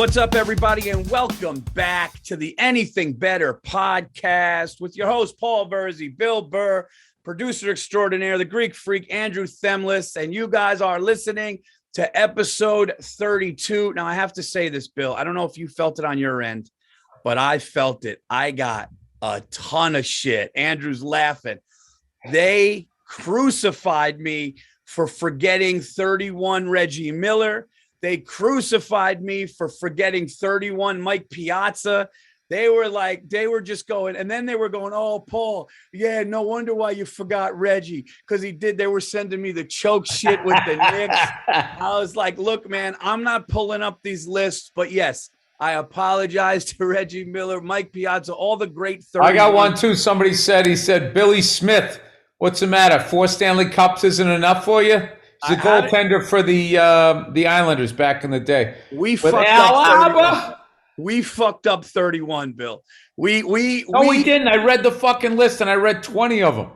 What's up, everybody, and welcome back to the Anything Better podcast with your host, Paul Virzi, Bill Burr, producer extraordinaire, the Greek freak, Andrew Themeles, and you guys are listening to episode 32. Now, I have to say this, Bill. I don't know if you felt it on your end, but I felt it. I got a ton of shit. Andrew's laughing. They crucified me for forgetting 31 Reggie Miller. They crucified me for forgetting 31 Mike Piazza. They were just going, and then they were going, oh, Paul, yeah, no wonder why you forgot Reggie, because they were sending me the choke shit with the Knicks. I was like, look, man, I'm not pulling up these lists, but yes, I apologize to Reggie Miller, Mike Piazza, all the great 31. I got one too. Somebody said, Billy Smith, what's the matter? 4 Stanley Cups isn't enough for you? He's a goaltender for the Islanders back in the day. We fucked up 31, Bill. We didn't. I read the fucking list and I read 20 of them.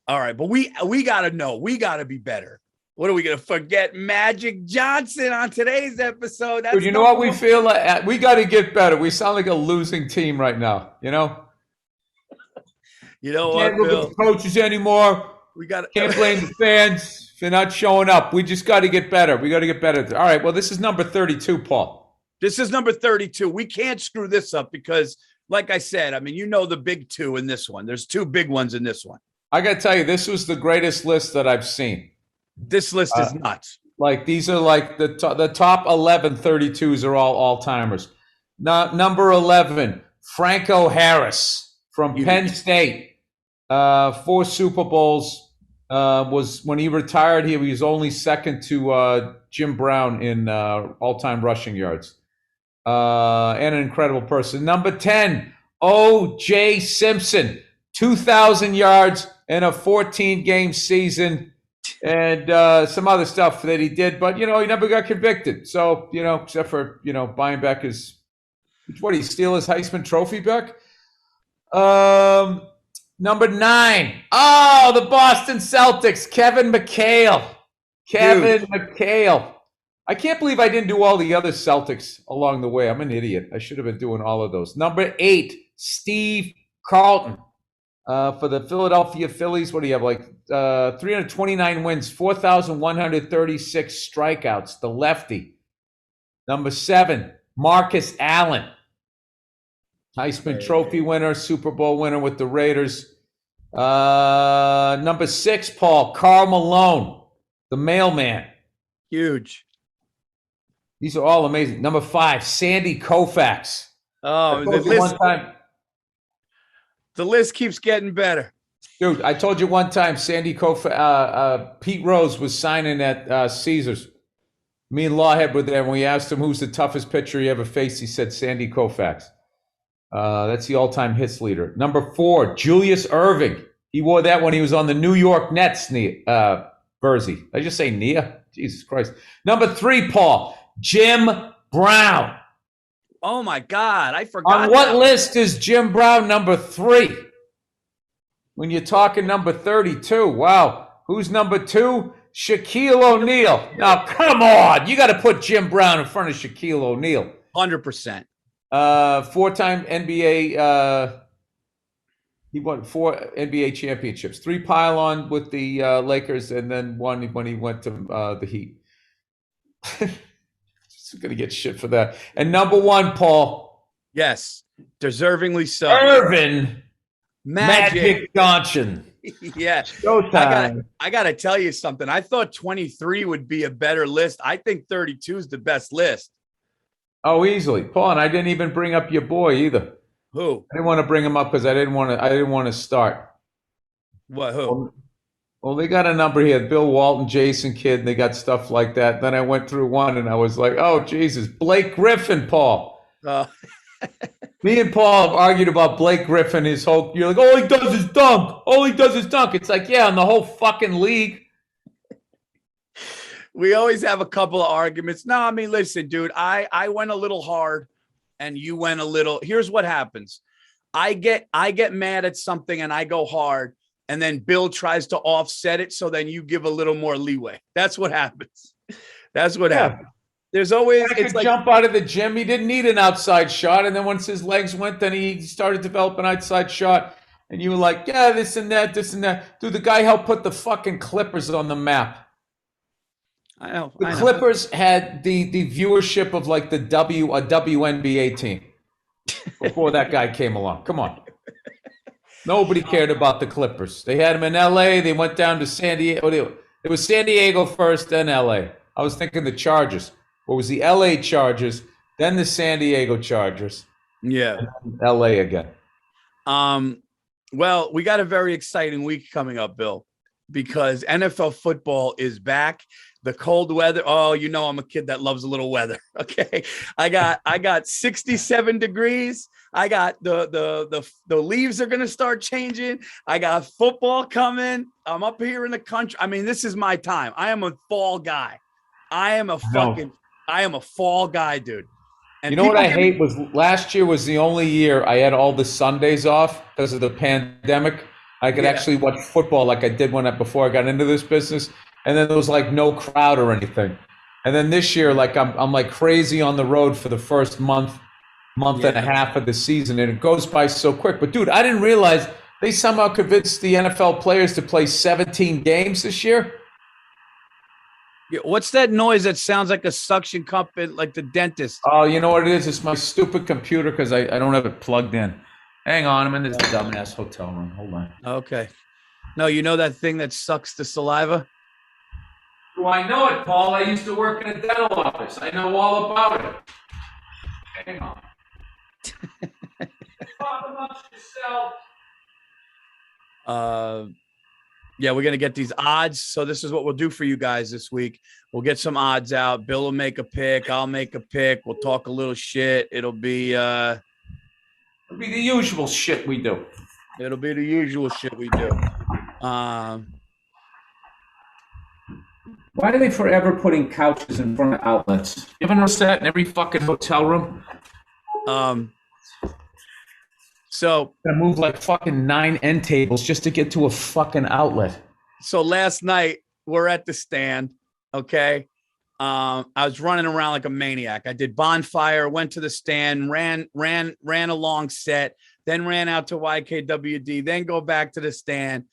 All right, but we got to know. We got to be better. What are we going to forget? Magic Johnson on today's episode. Dude, you know what we feel like? We got to get better. We sound like a losing team right now, you know? You know what, Can't look at the coaches anymore. Can't blame the fans. They're not showing up. We just got to get better. We got to get better. All right. Well, this is number 32, Paul. This is number 32. We can't screw this up because, like I said, I mean, you know the big two in this one. There's two big ones in this one. I got to tell you, this was the greatest list that I've seen. This list is nuts. Like, these are like the top 11 32s are all-timers. Number 11, Franco Harris from Penn State. 4 Super Bowls. Was when he retired, he was only second to Jim Brown in all-time rushing yards. And an incredible person. Number 10, O.J. Simpson, 2,000 yards in a 14-game season, and some other stuff that he did. But, you know, he never got convicted. So, you know, except for, you know, buying back his – what, did he steal his Heisman Trophy back? Number 9. Oh, the Boston Celtics. Kevin McHale. McHale. I can't believe I didn't do all the other Celtics along the way. I'm an idiot. I should have been doing all of those. Number 8, Steve Carlton. For the Philadelphia Phillies, what do you have? Like 329 wins, 4,136 strikeouts. The lefty. Number 7, Marcus Allen. Heisman Trophy winner, Super Bowl winner with the Raiders. Number 6, Paul, Karl Malone, the mailman. Huge. These are all amazing. Number 5, Sandy Koufax. Oh, the list keeps getting better. Dude, I told you one time, Sandy Koufax, Pete Rose was signing at Caesars. Me and Lawhead were there, and we asked him who's the toughest pitcher he ever faced. He said Sandy Koufax. That's the all-time hits leader. Number 4, Julius Irving. He wore that when he was on the New York Nets, Virzi. Did I just say Nia? Jesus Christ. Number 3, Paul, Jim Brown. Oh, my God. I forgot. On what list is Jim Brown number 3? When you're talking number 32. Wow. Who's number 2? Shaquille O'Neal. Now, come on. You got to put Jim Brown in front of Shaquille O'Neal. 100%. 4-time NBA, he won 4 NBA championships, 3 pylon with the Lakers, and then 1 when he went to the Heat. Just gonna get shit for that. And number 1, Paul. Yes, deservingly so. Irvin Magic Johnson. Yeah. Showtime. I gotta tell you something. I thought 23 would be a better list. I think 32 is the best list. Oh, easily, Paul. And I didn't even bring up your boy either. Who? I didn't want to bring him up because I didn't want to start. What? Who? Well, they got a number here: Bill Walton, Jason Kidd. And they got stuff like that. Then I went through one, and I was like, "Oh, Jesus, Blake Griffin, Paul." Me and Paul have argued about Blake Griffin. His whole, you're like, all he does is dunk. All he does is dunk. It's like, yeah, in the whole fucking league. We always have a couple of arguments. No, I mean, listen, dude, I went a little hard and you went a little. Here's what happens. I get mad at something and I go hard, and then Bill tries to offset it. So then you give a little more leeway. That's what happens. That's what happens. There's always He could jump out of the gym. He didn't need an outside shot, and then once his legs went, then he started developing an outside shot. And you were like, yeah, this and that, this and that. Dude, the guy helped put the fucking Clippers on the map. I know. The Clippers had the viewership of like a WNBA team before that guy came along. Come on. Nobody cared about the Clippers. They had him in LA. They went down to San Diego. It was San Diego first, then LA. I was thinking the Chargers. What was the LA Chargers, then the San Diego Chargers. Yeah. And LA again. Well, we got a very exciting week coming up, Bill, because NFL football is back. The cold weather. Oh, you know, I'm a kid that loves a little weather. Okay. I got 67 degrees. I got the leaves are going to start changing. I got football coming. I'm up here in the country. I mean, this is my time. I am a fall guy. I am a fall guy, dude. And you know what I hate was last year was the only year I had all the Sundays off because of the pandemic. I could actually watch football like I did before I got into this business. And then there was like no crowd or anything. And then this year, like I'm like crazy on the road for the first month and a half of the season, and it goes by so quick. But dude, I didn't realize they somehow convinced the NFL players to play 17 games this year. Yeah, what's that noise that sounds like a suction cup at like the dentist? Oh, you know what it is? It's my stupid computer because I don't have it plugged in. Hang on, I'm in this dumbass hotel room. Hold on. Okay. No, you know that thing that sucks the saliva? Do I know it, Paul? I used to work in a dental office. I know all about it. Hang on. Talk amongst yourself. Yeah, we're going to get these odds. So this is what we'll do for you guys this week. We'll get some odds out. Bill will make a pick. I'll make a pick. We'll talk a little shit. It'll be the usual shit we do. It'll be the usual shit we do. Why are they forever putting couches in front of outlets? You ever notice that in every fucking hotel room? So I move like fucking 9 end tables just to get to a fucking outlet. So last night we're at the stand. Okay. I was running around like a maniac. I did bonfire, went to the stand, ran a long set, then ran out to YKWd, then go back to the stand.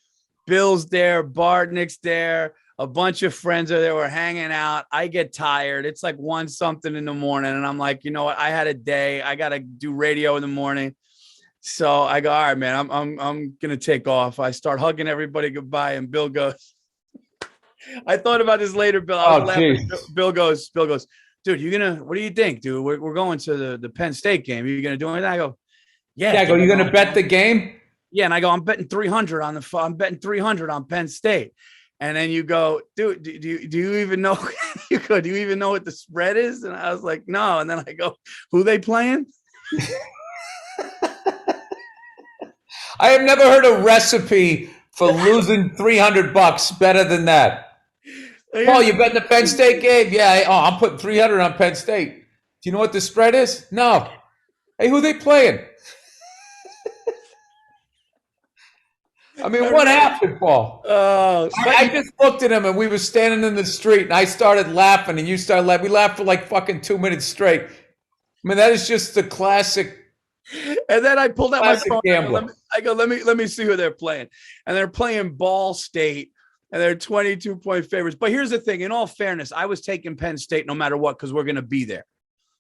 Bill's there, Bartnick's there, a bunch of friends are there. We're hanging out. I get tired. It's like 1 something in the morning. And I'm like, you know what? I had a day. I got to do radio in the morning. So I go, all right, man, I'm going to take off. I start hugging everybody goodbye. And Bill goes, I thought about this later, Bill. I was laughing. Bill goes, dude, what do you think, dude? We're going to the Penn State game. Are you going to do anything? I go, yeah. I go, you going to bet the game? Yeah. And I go, I'm betting 300 on Penn State. And then you go, dude, do you even know? You go, do you even know what the spread is? And I was like, no. And then I go, who they playing? I have never heard a recipe for losing $300 better than that. Paul, you betting the Penn State game? Yeah. I'm putting 300 on Penn State. Do you know what the spread is? No. Hey, who they playing? I mean, what happened, Paul? I just looked at him and we were standing in the street and I started laughing and you started laughing. We laughed for like fucking 2 minutes straight. I mean, that is just the classic. And then I pulled out my phone. Gambler. I go, let me see who they're playing. And they're playing Ball State and they're 22-point favorites. But here's the thing. In all fairness, I was taking Penn State no matter what because we're going to be there.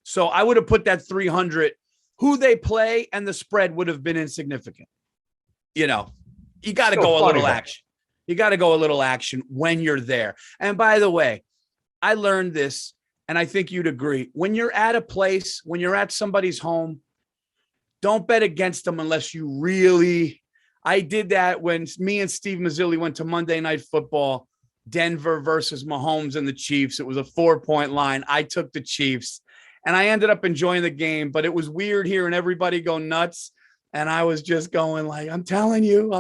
So I would have put that 300. Who they play and the spread would have been insignificant. You know, you got to go a little action. You got to go a little action when you're there. And by the way, I learned this, and I think you'd agree. When you're at a place, when you're at somebody's home, don't bet against them unless you really. I did that when me and Steve Mazzilli went to Monday Night Football, Denver versus Mahomes and the Chiefs. It was a 4-point line. I took the Chiefs, and I ended up enjoying the game, but it was weird hearing everybody go nuts. And I was just going like, I'm telling you,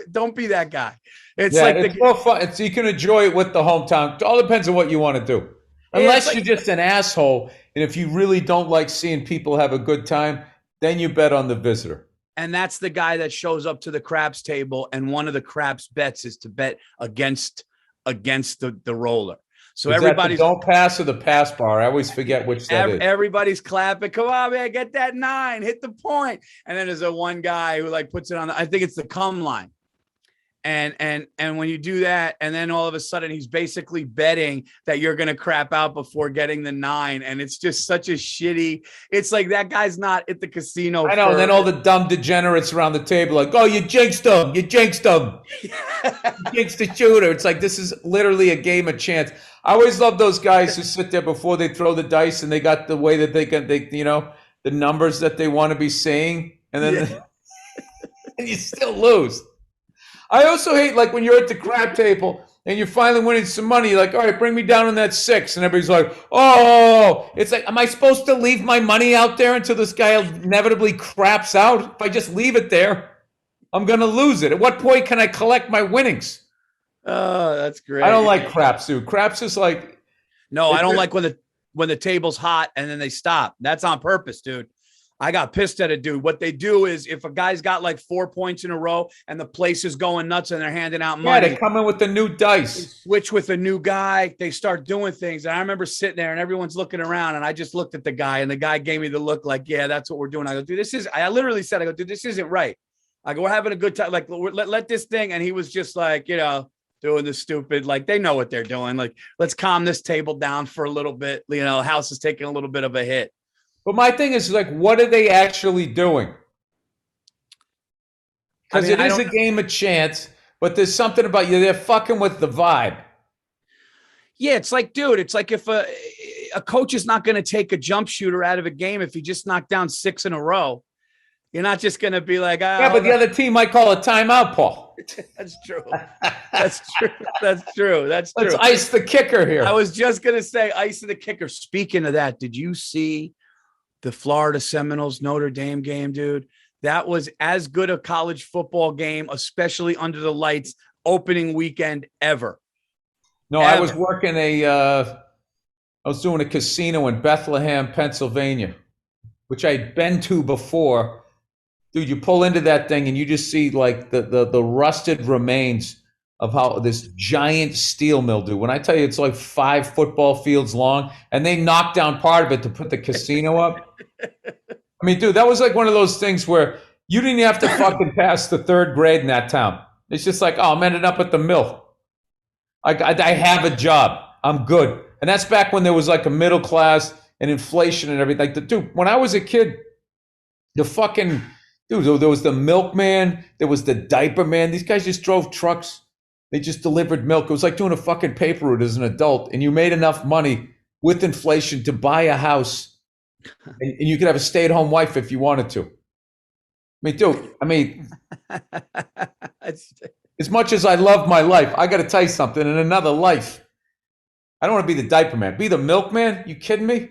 don't be that guy. It's more fun. You can enjoy it with the hometown. It all depends on what you want to do. Unless you're just an asshole. And if you really don't like seeing people have a good time, then you bet on the visitor. And that's the guy that shows up to the craps table. And one of the craps bets is to bet against the roller. So Is that the everybody's don't pass or the pass bar? I always forget which that is. everybody's clapping. Come on, man, get that 9, hit the point. And then there's a one guy who like puts it on. I think it's the come line. And when you do that, and then all of a sudden he's basically betting that you're gonna crap out before getting the 9, and it's just such a shitty. It's like that guy's not at the casino. I know. And then all the dumb degenerates around the table like, "Oh, you jinxed him! You jinxed him! You jinxed the shooter!" It's like this is literally a game of chance. I always love those guys who sit there before they throw the dice, and they got the way that they the numbers that they want to be saying, and then and you still lose. I also hate like when you're at the crap table and you're finally winning some money. You're like, all right, bring me down on that 6. And everybody's like, oh, it's like, am I supposed to leave my money out there until this guy inevitably craps out? If I just leave it there, I'm going to lose it. At what point can I collect my winnings? Oh, that's great. I don't like craps, dude. Craps is like. No, I don't like when the table's hot and then they stop. That's on purpose, dude. I got pissed at a dude. What they do is if a guy's got like 4 points in a row and the place is going nuts and they're handing out money. Yeah, they come in with the new dice. Switch with a new guy. They start doing things. And I remember sitting there and everyone's looking around and I just looked at the guy and the guy gave me the look like, yeah, that's what we're doing. I go, dude, I literally said, dude, this isn't right. I go, we're having a good time. Like, let this thing. And he was just like, doing the stupid, like they know what they're doing. Like, let's calm this table down for a little bit. House is taking a little bit of a hit. But my thing is like, what are they actually doing? Because it is a game of chance, but there's something about you. They're fucking with the vibe. Yeah, it's like, dude, it's like if a coach is not going to take a jump shooter out of a game if he just knocked down 6 in a row. You're not just going to be like, yeah, but the other team might call a timeout, Paul. That's true. That's true. That's true. That's true. Let's ice the kicker here. I was just going to say ice the kicker. Speaking of that, did you see the Florida Seminoles Notre Dame game, dude? That was as good a college football game, especially under the lights, opening weekend ever. No, ever. I was working I was doing a casino in Bethlehem, Pennsylvania, which I'd been to before. Dude, you pull into that thing and you just see like the rusted remains of how this giant steel mill, dude. When I tell you it's like 5 football fields long, and they knocked down part of it to put the casino up. I mean, dude, that was like one of those things where you didn't have to fucking pass the 3rd grade in that town. It's just like, oh, I'm ending up at the mill. I have a job. I'm good. And that's back when there was like a middle class and inflation and everything. Like, dude, when I was a kid, there was the milkman, there was the diaper man. These guys just drove trucks. They just delivered milk. It was like doing a fucking paper route as an adult, and you made enough money with inflation to buy a house, and you could have a stay-at-home wife if you wanted to. As much as I love my life, I got to tell you something. In another life, I don't want to be the diaper man. Be the milkman? You kidding me?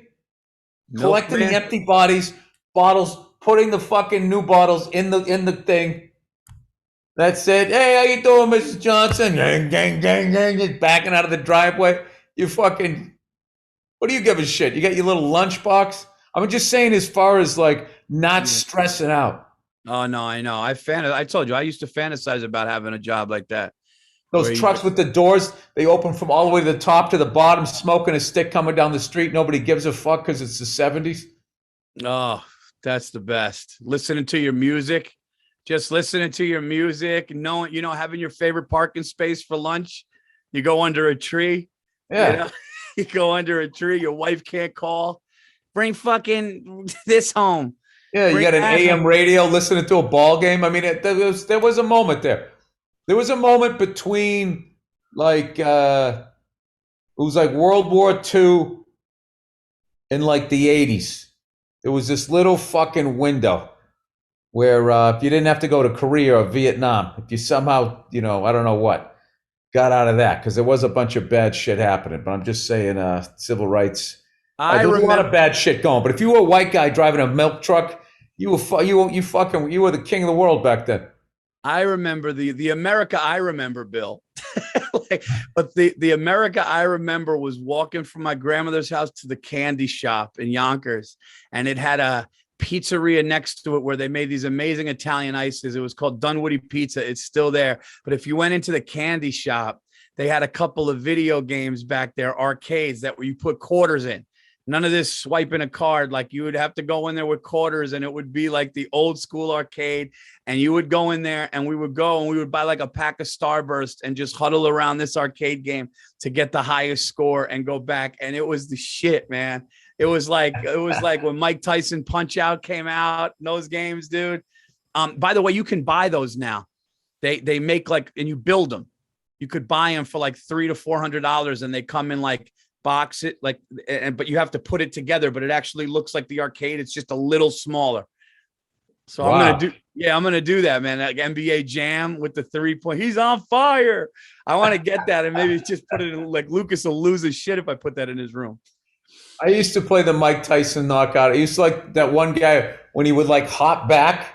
Collecting the empty bottles, putting the fucking new bottles in the thing. That's it. Hey, how you doing, Mrs. Johnson? Gang, gang, gang, gang. Just backing out of the driveway. You fucking, what do you give a shit? You got your little lunchbox? I'm just saying as far as like not stressing out. Oh, no, I know. I told you, I used to fantasize about having a job like that. Those trucks with the doors, they open from all the way to the top to the bottom, smoking a stick coming down the street. Nobody gives a fuck because it's the 70s. Oh, that's the best. Listening to your music. Just listening to your music, knowing, having your favorite parking space for lunch. You go under a tree. Yeah. You go under a tree. Your wife can't call. Bring fucking this home. Yeah, you got an AM radio listening to a ball game. I mean, there was a moment there. There was a moment between like it was like World War II and like the 80s. There was this little fucking window where if you didn't have to go to Korea or Vietnam, if you somehow, I don't know what, got out of that, because there was a bunch of bad shit happening. But I'm just saying, civil rights. There was a lot of bad shit going. But if you were a white guy driving a milk truck, you were the king of the world back then. I remember the America I remember, Bill. But the America I remember was walking from my grandmother's house to the candy shop in Yonkers, and it had a pizzeria next to it where they made these amazing Italian ices. It was called Dunwoody Pizza. It's still there. But if you went into the candy shop, they had a couple of video games back there, arcades that where you put quarters in. None of this swiping a card. Like you would have to go in there with quarters and it would be like the old school arcade. And you would go in there and we would go and we would buy like a pack of Starburst and just huddle around this arcade game to get the highest score and go back. And it was the shit, man. It was like when Mike Tyson Punch Out came out, those games, dude. By the way, you can buy those now. They make like, and you build them. You could buy them for like $300 to $400 and they come in like, box it like, but you have to put it together, but it actually looks like the arcade. It's just a little smaller. So wow. I'm gonna do that, man. Like NBA Jam with the 3-point. He's on fire. I want to get that and maybe just put it in, like Lucas will lose his shit if I put that in his room. I used to play the Mike Tyson knockout. I used to like that one guy when he would like hop back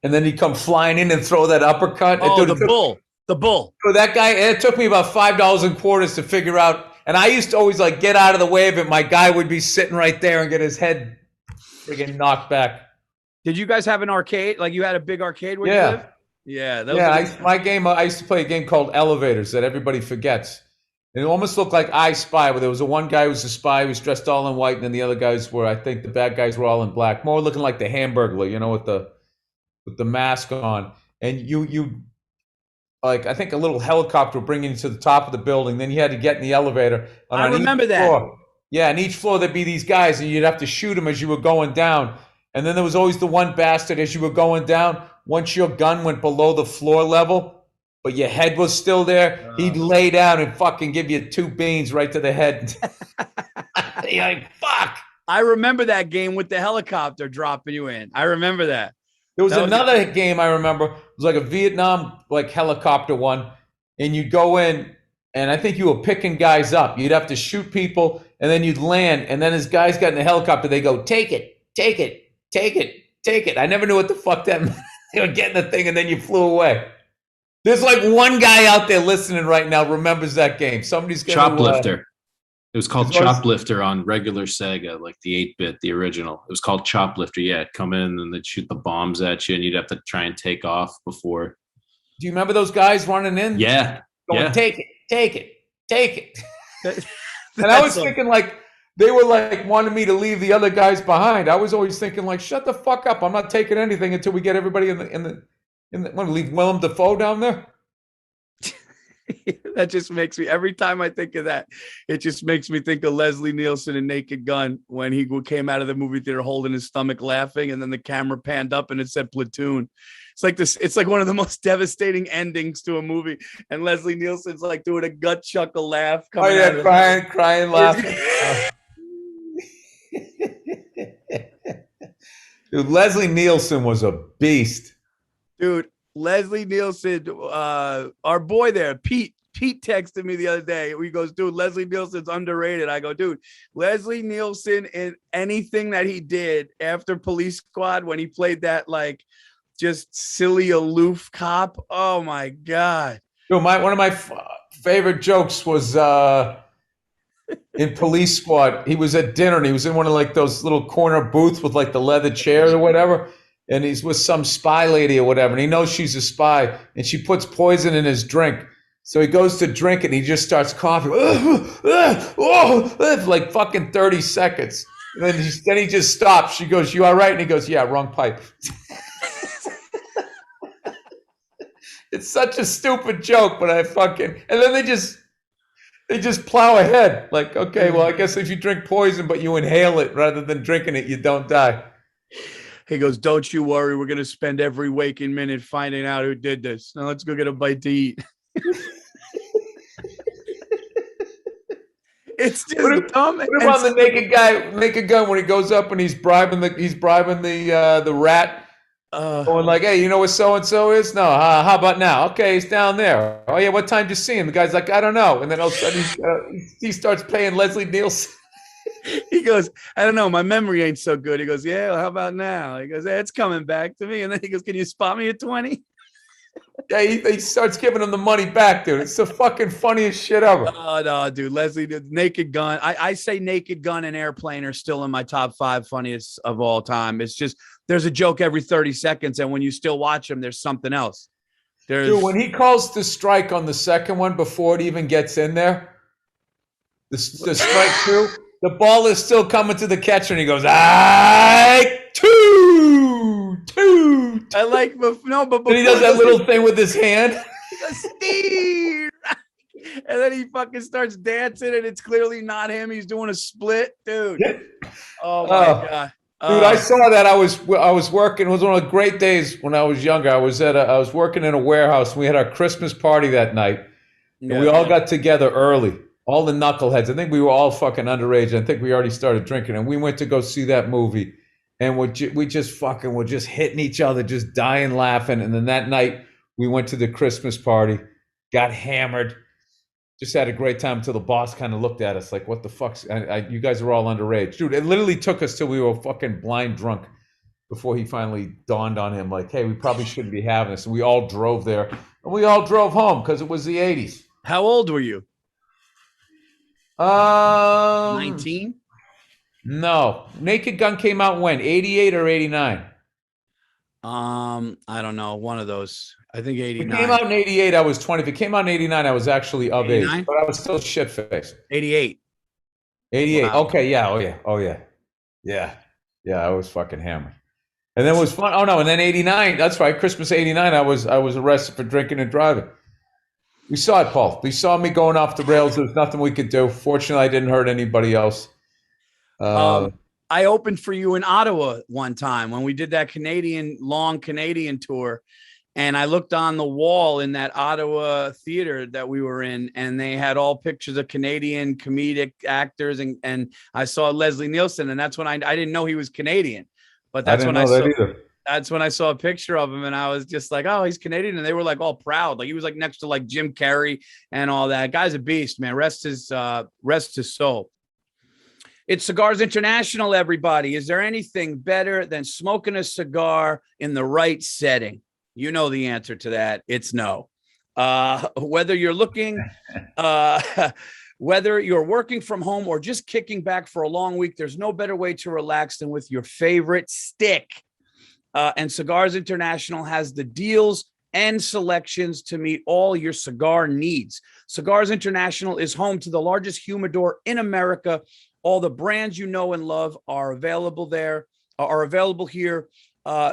and then he'd come flying in and throw that uppercut. Oh, the bull. So that guy, it took me about $5 in quarters to figure out. And I used to always like get out of the way of it. My guy would be sitting right there and get his head friggin' knocked back. Did you guys have an arcade? Like you had a big arcade where you lived? Yeah. I used to play a game called Elevators that everybody forgets. And it almost looked like I Spy, where there was one guy who was a spy who was dressed all in white, and then the other guys were, I think the bad guys were all in black. More looking like the Hamburglar, you know, with the mask on. And you like, I think a little helicopter would bring you to the top of the building. Then you had to get in the elevator. I remember that. Floor, yeah, on each floor there'd be these guys, and you'd have to shoot them as you were going down. And then there was always the one bastard as you were going down. Once your gun went below the floor level, but your head was still there, he'd lay down and fucking give you 2 beans right to the head. You're like, fuck. I remember that game with the helicopter dropping you in. I remember that. There was another game I remember. It was like a Vietnam like helicopter one, and you'd go in, and I think you were picking guys up. You'd have to shoot people, and then you'd land, and then as guys got in the helicopter, they go, take it, take it, take it, take it. I never knew what the fuck that meant. They were getting the thing, and then you flew away. There's like one guy out there listening right now remembers that game. Somebody's going to Choplifter. It was called Choplifter on regular Sega, like the 8-bit, the original. It was called Choplifter. Yeah, it'd come in and they'd shoot the bombs at you, and you'd have to try and take off before. Do you remember those guys running in? Yeah. Going, take it, take it, take it. And I was thinking like they were like wanting me to leave the other guys behind. I was always thinking like, shut the fuck up. I'm not taking anything until we get everybody in the. Want to leave Willem Dafoe down there? That just makes me, every time I think of that, it just makes me think of Leslie Nielsen in Naked Gun when he came out of the movie theater holding his stomach laughing, and then the camera panned up and it said Platoon. It's like this, it's like one of the most devastating endings to a movie, and Leslie Nielsen's like doing a gut chuckle laugh. Oh yeah, crying, laughing. Dude, Leslie Nielsen was a beast. Dude, Leslie Nielsen, our boy there, Pete texted me the other day. He goes, dude, Leslie Nielsen's underrated. I go, dude, Leslie Nielsen in anything that he did after Police Squad, when he played that like just silly aloof cop. Oh my God. Dude, one of my favorite jokes was in Police Squad. He was at dinner and he was in one of like those little corner booths with like the leather chairs or whatever. And he's with some spy lady or whatever, and he knows she's a spy, and she puts poison in his drink. So he goes to drink it, and he just starts coughing for like fucking 30 seconds. And then he just stops. She goes, "You all right?" And he goes, "Yeah, wrong pipe." It's such a stupid joke, but and then they just plow ahead. Like, okay, well, I guess if you drink poison, but you inhale it rather than drinking it, you don't die. He goes, don't you worry. We're going to spend every waking minute finding out who did this. Now let's go get a bite to eat. It's just dumb. What about the naked gun when he goes up and he's bribing the rat, going like, hey, you know where so-and-so is? No, how about now? Okay, he's down there. Oh yeah, what time did you see him? The guy's like, I don't know. And then all of a sudden he starts paying Leslie Nielsen. He goes, I don't know. My memory ain't so good. He goes, yeah, well, how about now? He goes, it's coming back to me. And then he goes, can you spot me at 20? Yeah, he starts giving him the money back, dude. It's the fucking funniest shit ever. Oh, no, dude. Leslie, Naked Gun. I say Naked Gun and Airplane are still in my top 5 funniest of all time. It's just, there's a joke every 30 seconds. And when you still watch them, there's something else. Dude, when he calls the strike on the second one before it even gets in there, the strike two, the ball is still coming to the catcher, and he goes, two. I like, but and he does that little thing with his hand. He goes, Steve. And then he fucking starts dancing, and it's clearly not him. He's doing a split, dude. Oh my god, dude! I saw that. I was working. It was one of the great days when I was younger. I was working in a warehouse. And we had our Christmas party that night, and we all got together early. All the knuckleheads. I think we were all fucking underage. I think we already started drinking, and we went to go see that movie. And we just fucking were just hitting each other, just dying laughing. And then that night we went to the Christmas party, got hammered. Just had a great time until the boss kind of looked at us like, what the fuck? You guys are all underage. Dude, it literally took us till we were fucking blind drunk before he finally dawned on him like, hey, we probably shouldn't be having this. And we all drove there. And we all drove home because it was the 80s. How old were you? 19? No. Naked Gun came out when? 88 or 89? I don't know. One of those. I think 89. If it came out in 88, I was 20. If it came out in 89, I was actually of 89? age. But I was still shit-faced. 88. 88. Wow. Okay, yeah. Oh, yeah. Yeah, I was fucking hammered. And then it was fun. Oh, no, and then 89. That's right. Christmas 89, I was arrested for drinking and driving. We saw it, Paul. We saw me going off the rails. There was nothing we could do. Fortunately, I didn't hurt anybody else. I opened for you in Ottawa one time when we did that long Canadian tour. And I looked on the wall in that Ottawa theater that we were in, and they had all pictures of Canadian comedic actors. And I saw Leslie Nielsen, and that's when I didn't know he was Canadian, but that's when that's when I saw a picture of him, and I was just like, oh, he's Canadian. And they were like all proud. Like he was like next to like Jim Carrey and all that. Guy's a beast, man. Rest his soul. It's Cigars International, everybody. Is there anything better than smoking a cigar in the right setting? You know the answer to that. It's no. Whether you're working from home or just kicking back for a long week, there's no better way to relax than with your favorite stick. And Cigars International has the deals and selections to meet all your cigar needs. Cigars International is home to the largest humidor in America. All the brands you know and love are available here,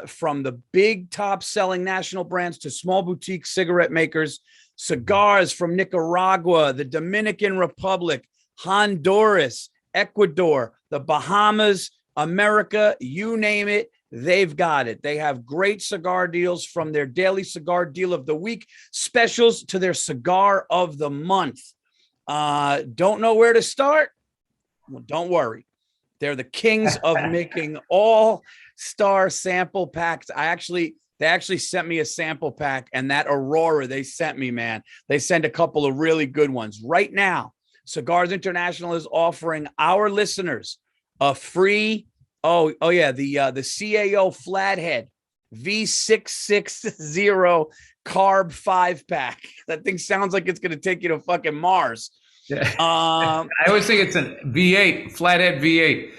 from the big top selling national brands to small boutique cigarette makers. Cigars from Nicaragua, the Dominican Republic, Honduras, Ecuador, the Bahamas, America, you name it, they've got it. They have great cigar deals, from their daily cigar deal of the week specials to their cigar of the month. Don't know where to start? Well, don't worry. They're the kings of making all-star sample packs. They actually sent me a sample pack, and that Aurora they sent me, man. They sent a couple of really good ones. Right now, Cigars International is offering our listeners a free, the CAO Flathead V660 Carb 5-pack. That thing sounds like it's going to take you to fucking Mars. I always think it's a V8, Flathead V8.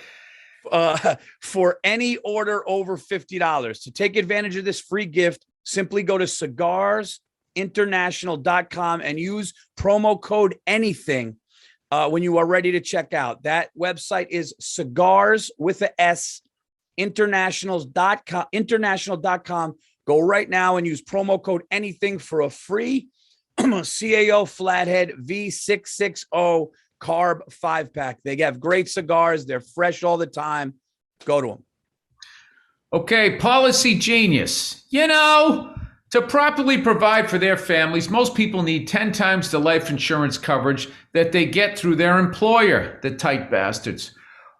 For any order over $50. To take advantage of this free gift, simply go to cigarsinternational.com and use promo code anything when you are ready to check out. That website is cigars with a S, international.com. Go right now and use promo code anything for a free CAO Flathead V660 Carb 5-pack. They have great cigars. They're fresh all the time. Go to them. Okay, Policy Genius. To properly provide for their families, most people need 10 times the life insurance coverage that they get through their employer, the tight bastards.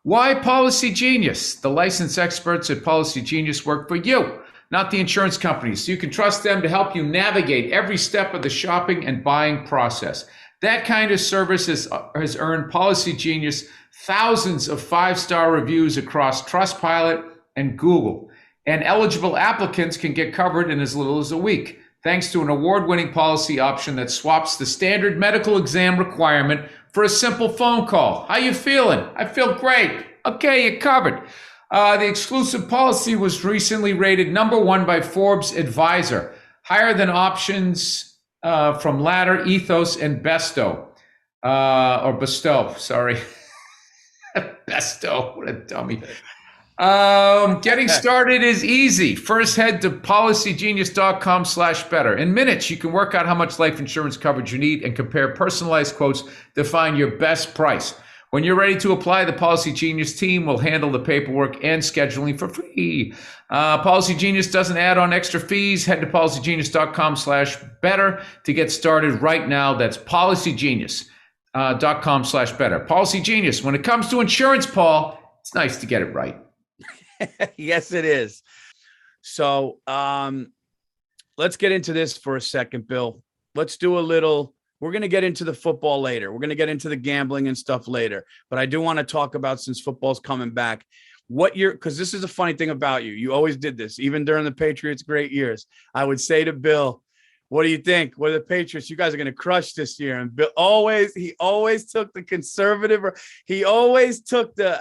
Why Policy Genius? The licensed experts at Policy Genius work for you, not the insurance companies, so you can trust them to help you navigate every step of the shopping and buying process. That kind of service has earned Policy Genius thousands of 5-star reviews across Trustpilot and Google. And eligible applicants can get covered in as little as a week, thanks to an award-winning policy option that swaps the standard medical exam requirement for a simple phone call. How you feeling? I feel great. Okay, you're covered. The exclusive policy was recently rated #1 by Forbes Advisor. higher than options from Ladder, Ethos, and Bestow. Or Bestow, sorry. Bestow, what a dummy. Getting started is easy. First, head to policygenius.com/better. In minutes, you can work out how much life insurance coverage you need and compare personalized quotes to find your best price. When you're ready to apply, the Policy Genius team will handle the paperwork and scheduling for free. Policy Genius doesn't add on extra fees. Head to policygenius.com/better to get started right now. That's policygenius.com/better. Policy Genius. When it comes to insurance, Paul, it's nice to get it right. Yes, it is. So let's get into this for a second, Bill. Let's do a little. We're going to get into the football later. We're going to get into the gambling and stuff later. But I do want to talk about, since football's coming back, because this is a funny thing about you. You always did this, even during the Patriots' great years. I would say to Bill, what do you think? What are the Patriots? You guys are going to crush this year. And Bill he always took the conservative. He always took the,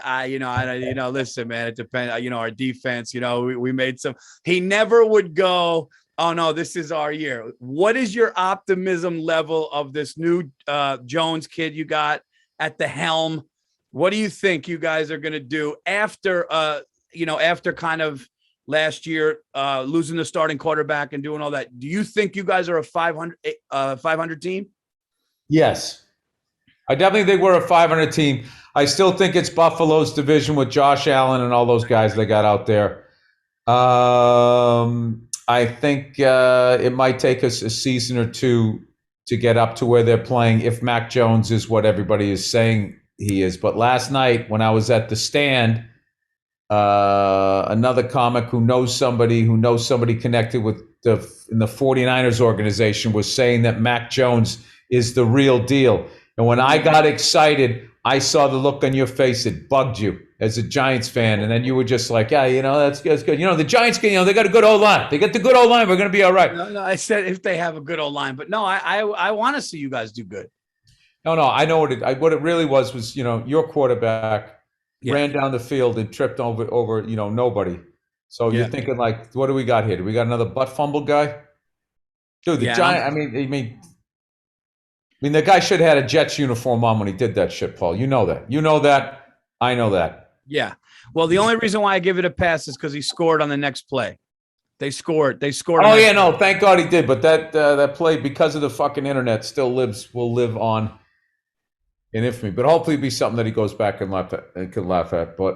listen, man, it depends. Our defense, we made some. He never would go, oh, no, this is our year. What is your optimism level of this new Jones kid you got at the helm? What do you think you guys are going to do after kind of last year, losing the starting quarterback and doing all that? Do you think you guys are a 500 team? Yes. I definitely think we're a 500 team. I still think it's Buffalo's division with Josh Allen and all those guys they got out there. I think it might take us a season or two to get up to where they're playing if Mac Jones is what everybody is saying he is. But last night when I was at the stand, another comic who knows somebody connected with in the 49ers organization was saying that Mac Jones is the real deal. And when I got excited, I saw the look on your face. It bugged you as a Giants fan. And then you were just like, yeah, that's good. The Giants, they got a good O-line. They got the good O-line. We're going to be all right. No, I said if they have a good O-line. But no, I want to see you guys do good. No, I know what it really was, your quarterback ran down the field and tripped over nobody. So you're thinking like, what do we got here? Do we got another butt fumble guy? Dude, the Giant. I mean, the guy should have had a Jets uniform on when he did that shit, Paul. You know that. I know that. Yeah. Well, the only reason why I give it a pass is because he scored on the next play. They scored. Oh yeah, no, thank God he did. But that play, because of the fucking internet, will live on in infamy. But hopefully, it'll be something that he goes back and can laugh at. But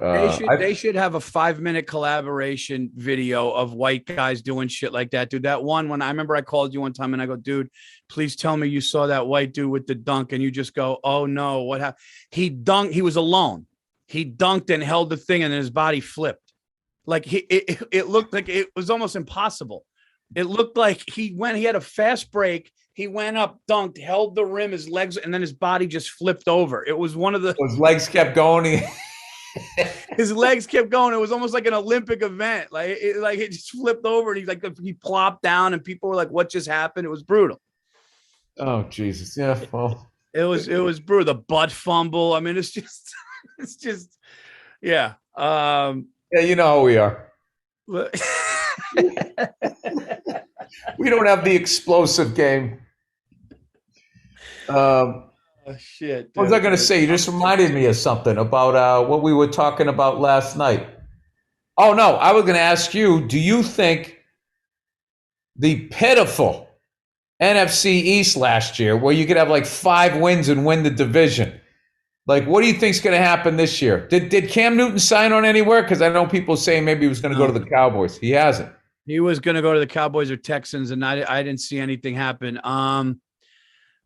they should have a 5-minute collaboration video of white guys doing shit like that, dude. That one when I remember I called you one time and I go, dude, please tell me you saw that white dude with the dunk, and you just go, oh no, what happened? He dunked. He was alone. He dunked and held the thing, and then his body flipped. Like it looked like it was almost impossible. It looked like he had a fast break. He went up, dunked, held the rim, his legs, and then his body just flipped over. It was one of the. His legs kept going. His legs kept going. It was almost like an Olympic event. It just flipped over, and he plopped down, and people were like, "What just happened?" It was brutal. Oh Jesus! Yeah, well, it was brutal. The butt fumble. I mean, it's just, yeah. Yeah, you know how we are. We don't have the explosive game. Shit. What was I going to say? You just reminded me of something about what we were talking about last night. Oh, no. I was going to ask you, do you think the pitiful NFC East last year, where you could have like 5 wins and win the division, like, what do you think is going to happen this year? Did Cam Newton sign on anywhere? Because I know people saying maybe he was going to go to the Cowboys. He hasn't. He was going to go to the Cowboys or Texans, and I didn't see anything happen.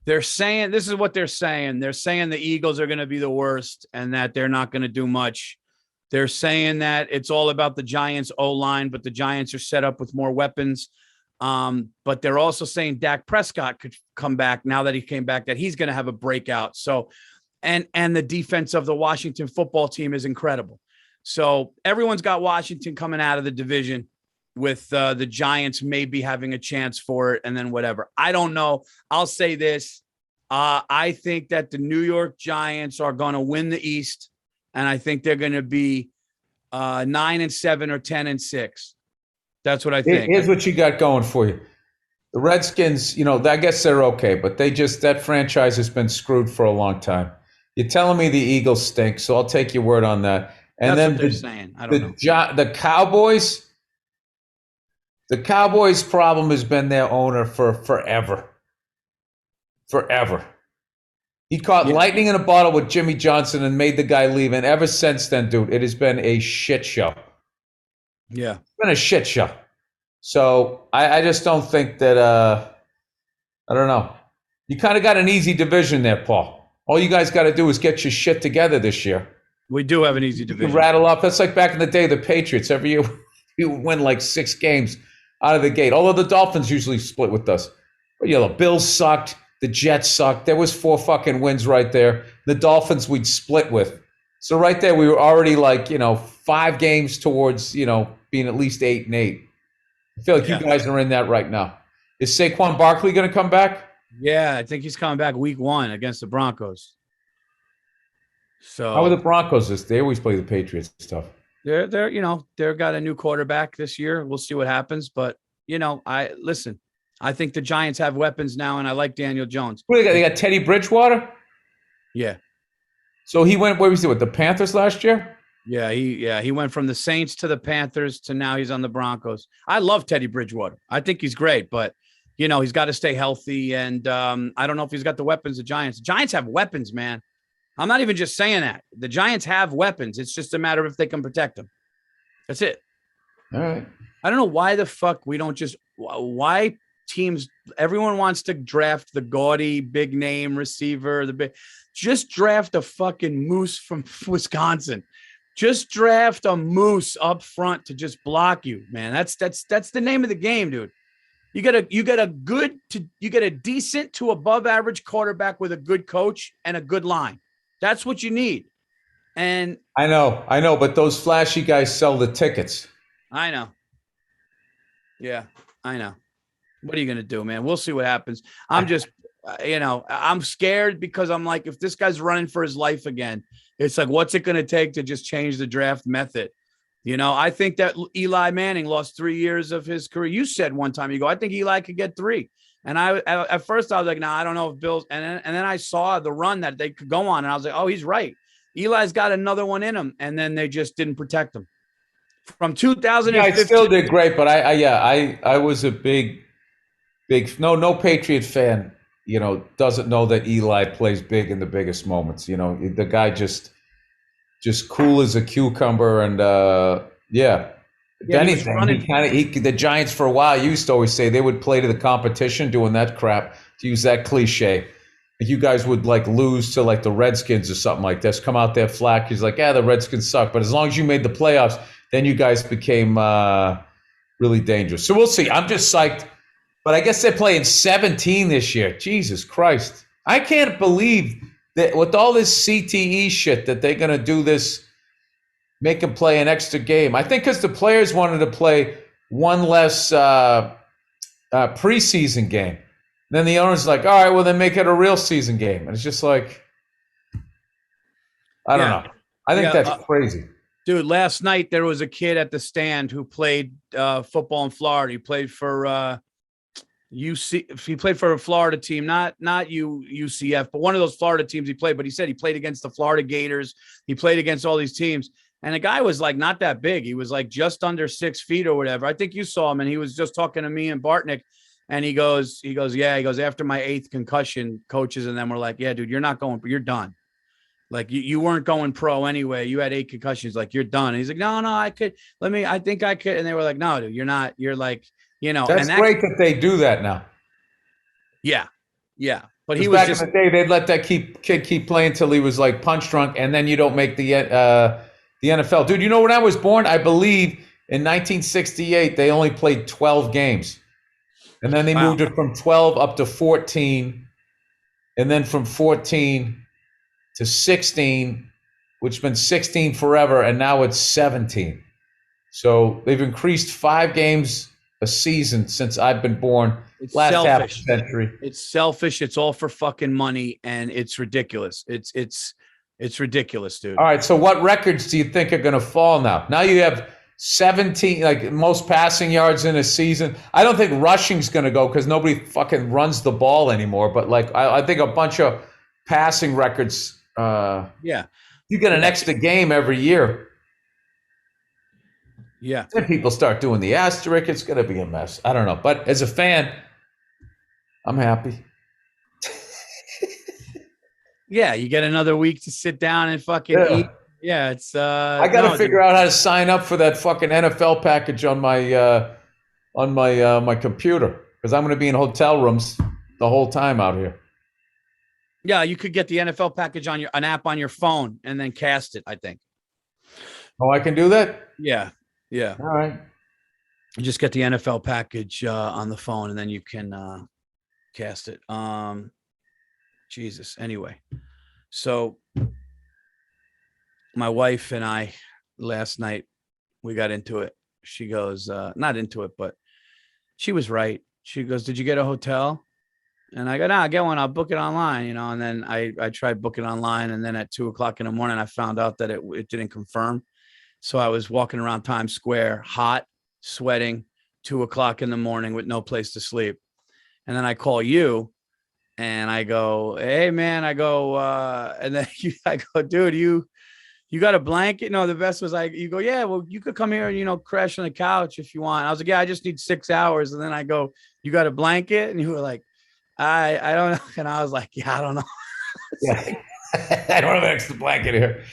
They're saying, this is what they're saying. They're saying the Eagles are going to be the worst and that they're not going to do much. They're saying that it's all about the Giants O-line, but the Giants are set up with more weapons. But they're also saying Dak Prescott could come back now that he came back, that he's going to have a breakout. So, and the defense of the Washington football team is incredible. So everyone's got Washington coming out of the division, with the Giants maybe having a chance for it, and then whatever. I don't know. I'll say this. I think that the New York Giants are going to win the East, and I think they're going to be 9-7 or 10-6. That's what I think. Here's what you got going for you. The Redskins, I guess they're okay, but that franchise has been screwed for a long time. You're telling me the Eagles stink, so I'll take your word on that. And That's then what they're saying. I don't know. The Cowboys. The Cowboys' problem has been their owner for forever. Forever. He caught lightning in a bottle with Jimmy Johnson and made the guy leave. And ever since then, dude, it has been a shit show. Yeah. It's been a shit show. So I just don't think that, I don't know. You kind of got an easy division there, Paul. All you guys got to do is get your shit together this year. We do have an easy division. You rattle off. That's like back in the day, the Patriots. Every year, you win like 6 games out of the gate. Although the Dolphins usually split with us. But, the Bills sucked. The Jets sucked. There was 4 fucking wins right there. The Dolphins we'd split with. So right there, we were already 5 games towards, being at least 8-8. I feel like you guys are in that right now. Is Saquon Barkley going to come back? Yeah, I think he's coming back week 1 against the Broncos. So how are the Broncos? They always play the Patriots stuff. They're got a new quarterback this year. We'll see what happens. But, I think the Giants have weapons now, and I like Daniel Jones. They got Teddy Bridgewater? Yeah. So he went, where was he, with the Panthers last year? Yeah, he went from the Saints to the Panthers to now he's on the Broncos. I love Teddy Bridgewater. I think he's great, but, he's got to stay healthy, and I don't know if he's got the weapons the Giants. The Giants have weapons, man. I'm not even just saying that. The Giants have weapons. It's just a matter of if they can protect them. That's it. All right. I don't know why the fuck we don't just – why – teams, everyone wants to draft the gaudy big name receiver, just draft a fucking moose from Wisconsin. Just draft a moose up front to just block you, man. That's the name of the game, dude. You get a decent to above average quarterback with a good coach and a good line. That's what you need. And I know, but those flashy guys sell the tickets. I know. Yeah, I know. What are you going to do, man? We'll see what happens. I'm just, I'm scared because I'm like, if this guy's running for his life again, it's like, what's it going to take to just change the draft method? I think that Eli Manning lost 3 years of his career. You said one time, you go, I think Eli could get 3. And at first I was like, I don't know if Bills. And then I saw the run that they could go on. And I was like, oh, he's right. Eli's got another one in him. And then they just didn't protect him. From 2015. I still did great, but I was a big no Patriot fan, doesn't know that Eli plays big in the biggest moments. The guy just cool as a cucumber, and if anything, the Giants for a while used to always say they would play to the competition, doing that crap, to use that cliche. You guys would lose to the Redskins or something like this, come out there flat. He's like, the Redskins suck, but as long as you made the playoffs, then you guys became really dangerous. So we'll see. I'm just psyched. But I guess they're playing 17 this year. Jesus Christ. I can't believe that with all this CTE shit that they're going to do this, make them play an extra game. I think because the players wanted to play one less preseason game. And then the owner's like, all right, well, then make it a real season game. And it's just like, I don't know. I think that's crazy. Dude, last night there was a kid at the stand who played football in Florida. He played for he played for a Florida team, not UCF, but one of those Florida teams he played. But he said he played against the Florida Gators. He played against all these teams. And the guy was not that big. He was just under 6 feet or whatever. I think you saw him, and he was just talking to me and Bartnick. And he goes, after my 8th concussion, coaches and them were like, yeah, dude, you're not going, you're done. You weren't going pro anyway. You had 8 concussions. You're done. And he's like, no, I think I could. And they were like, no, dude, you're not. You're that's great that they do that now. Yeah. Yeah. But he was back in the day, they'd let that kid keep playing till he was punch drunk, and then you don't make the NFL. Dude, when I was born, I believe in 1968, they only played 12 games. And then they moved it from 12 up to 14. And then from 14 to 16, which has been 16 forever. And now it's 17. So they've increased 5 games a season since I've been born. It's last selfish. half century. It's selfish. It's all for fucking money, and it's ridiculous. It's ridiculous, dude. All right. So what records do you think are going to fall now? Now you have 17, like most passing yards in a season. I don't think rushing's going to go because nobody fucking runs the ball anymore. But like, I think a bunch of passing records. Yeah. You get an extra game every year. Yeah. Then people start doing the asterisk. It's going to be a mess. I don't know. But as a fan, I'm happy. Yeah. You get another week to sit down and fucking eat. Yeah. It's, I got to figure out how to sign up for that fucking NFL package on my, my computer because I'm going to be in hotel rooms the whole time out here. Yeah. You could get the NFL package on an app on your phone and then cast it, I think. Oh, I can do that? Yeah. Yeah. All right. You just get the NFL package on the phone and then you can cast it. Jesus. Anyway, so my wife and I last night, we got into it. She goes, not into it, but she was right. She goes, did you get a hotel? And I go, nah, get one. I'll book it online, And then I tried booking online. And then at 2:00 in the morning, I found out that it didn't confirm. So I was walking around Times Square, hot, sweating, 2:00 in the morning with no place to sleep. And then I call you and I go, hey man, I go, and then I go, dude, you got a blanket? No, the best was you go, yeah, well, you could come here and, crash on the couch if you want. I was like, yeah, I just need 6 hours. And then I go, you got a blanket? And you were like, I don't know. And I was like, yeah, I don't know. Yeah. I don't have an extra blanket here.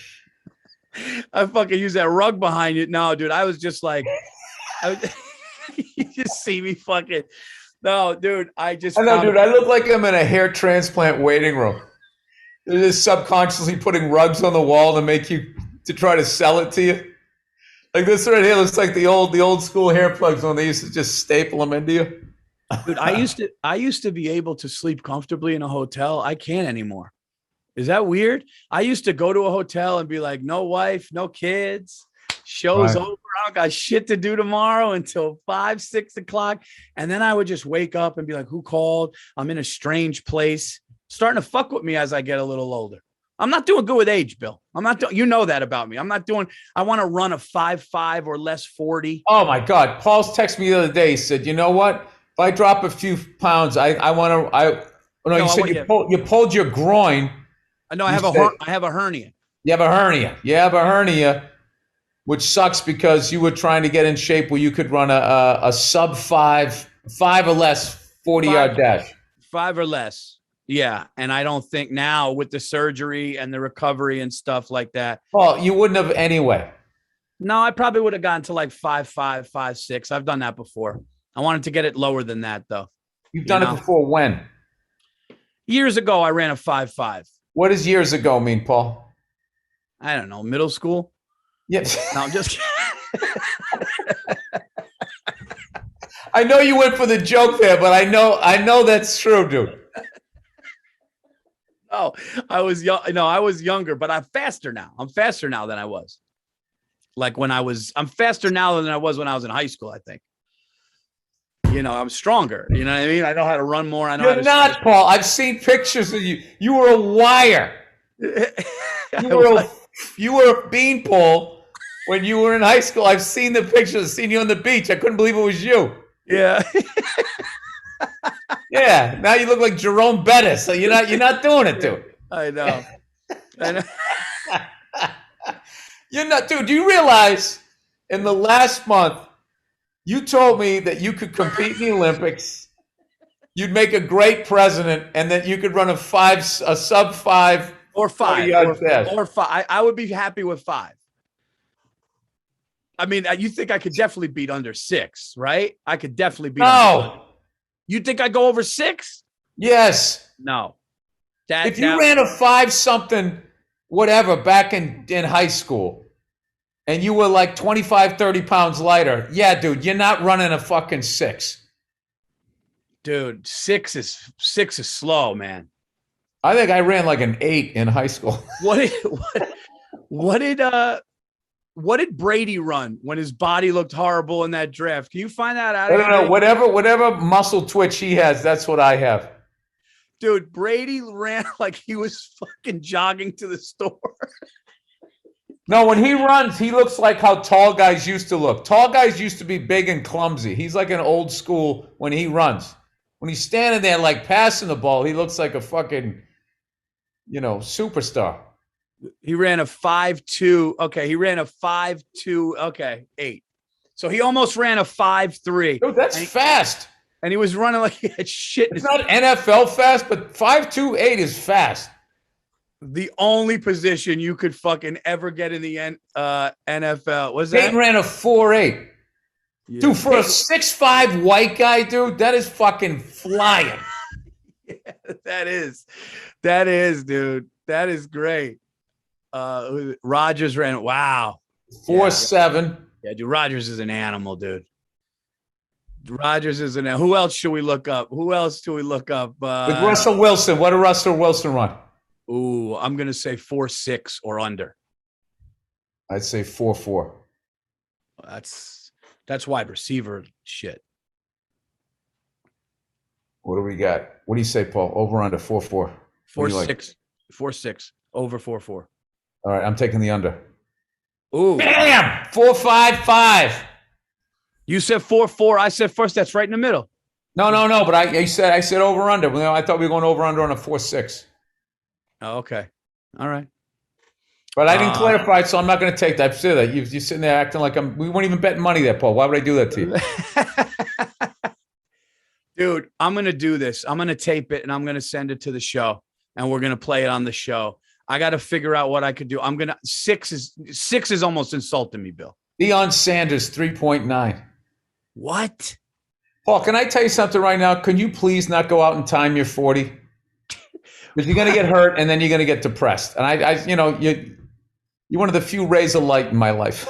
I fucking use that rug behind you. No, dude, I was just like, you just see me fucking. No, dude, I know, dude. I look like I'm in a hair transplant waiting room. They're just subconsciously putting rugs on the wall to try to sell it to you. Like this right here looks like the old school hair plugs when they used to just staple them into you. Dude, I used to be able to sleep comfortably in a hotel. I can't anymore. Is that weird? I used to go to a hotel and be like, no wife, no kids, show's over. I don't got shit to do tomorrow until 5, 6 o'clock. And then I would just wake up and be like, who called? I'm in a strange place. Starting to fuck with me as I get a little older. I'm not doing good with age, Bill. I'm not doing, you know that about me. I want to run a 5.5 or less 40. Oh my God. Paul's texted me the other day. He said, you know what? If I drop a few pounds, you pulled your groin. No, I have a hernia. You have a hernia, which sucks because you were trying to get in shape where you could run a sub 5 or less 40-yard dash. 5 or less. Yeah. And I don't think now with the surgery and the recovery and stuff like that. Well, you wouldn't have anyway. No, I probably would have gotten to like 5.5, 5.6. I've done that before. I wanted to get it lower than that though. You've done it before when? Years ago, I ran a 5.5. What does years ago mean, Paul? I don't know. Middle school? Yes. No, I'm just kidding. I know you went for the joke there, but I know that's true, dude. Oh, I was young. No, I was younger, but I'm faster now. I'm faster now than I was. I'm faster now than I was when I was in high school, I think. I'm stronger. You know what I mean? I know how to run more. I know. You're not, Paul. I've seen pictures of you. You were a wire. You were a beanpole when you were in high school. I've seen the pictures. I've seen you on the beach. I couldn't believe it was you. Yeah. Yeah. Now you look like Jerome Bettis. So you're not doing it, dude. I know. You're not, dude. Do you realize in the last month you told me that you could compete in the Olympics, you'd make a great president, and that you could run a sub 5 or 5 or 5. I would be happy with 5. I mean, you think I could definitely beat under 6, right? I could definitely beat. No. You think I go over 6? Yes. No. If you ran a 5 something, whatever, back in high school, and you were like 25, 30 pounds lighter, yeah, dude, you're not running a fucking 6. Dude, 6 is slow, man. I think I ran like an 8 in high school. What did Brady run when his body looked horrible in that draft? Can you find that out? I don't know. Whatever muscle twitch he has, that's what I have. Dude, Brady ran like he was fucking jogging to the store. No, when he runs, he looks like how tall guys used to look. Tall guys used to be big and clumsy. He's like an old school when he runs. When he's standing there like passing the ball, he looks like a fucking, superstar. He ran a 5.2. Okay, he ran a 5.2. Okay, 8. So he almost ran a 5.3. Dude, that's fast. And he was running like he had shit. It's not NFL fast, but 5.28 is fast. The only position you could fucking ever get in the NFL. Was that? Peyton ran a 4.8. Yeah. Dude, for a 6'5" white guy, dude, that is fucking flying. Yeah, that is, dude. That is great. Rogers ran, wow. 4.7. Yeah, dude, Rogers is an animal, dude. Rogers is an animal. Who else should we look up? With Russell Wilson. What did Russell Wilson run? Ooh, I'm going to say 4.6 or under. I'd say 4.4. That's wide receiver shit. What do we got? What do you say, Paul? Over under 4.4. 4.6. 4.6. Over 4.4. All right, I'm taking the under. Ooh. Bam! 4.55. You said 4.4. I said first. That's right in the middle. No. But I said over under. I thought we were going over under on a 4.6. Oh, okay. All right. But I didn't clarify it, so I'm not going to take that. You're sitting there acting like we weren't even betting money there, Paul. Why would I do that to you? Dude, I'm going to do this. I'm going to tape it, and I'm going to send it to the show, and we're going to play it on the show. I got to figure out what I could do. I'm going to – 6 is almost insulting me, Bill. Deion Sanders, 3.9. What? Paul, can I tell you something right now? Can you please not go out and time your 40? Because you're going to get hurt, and then you're going to get depressed. And you're one of the few rays of light in my life.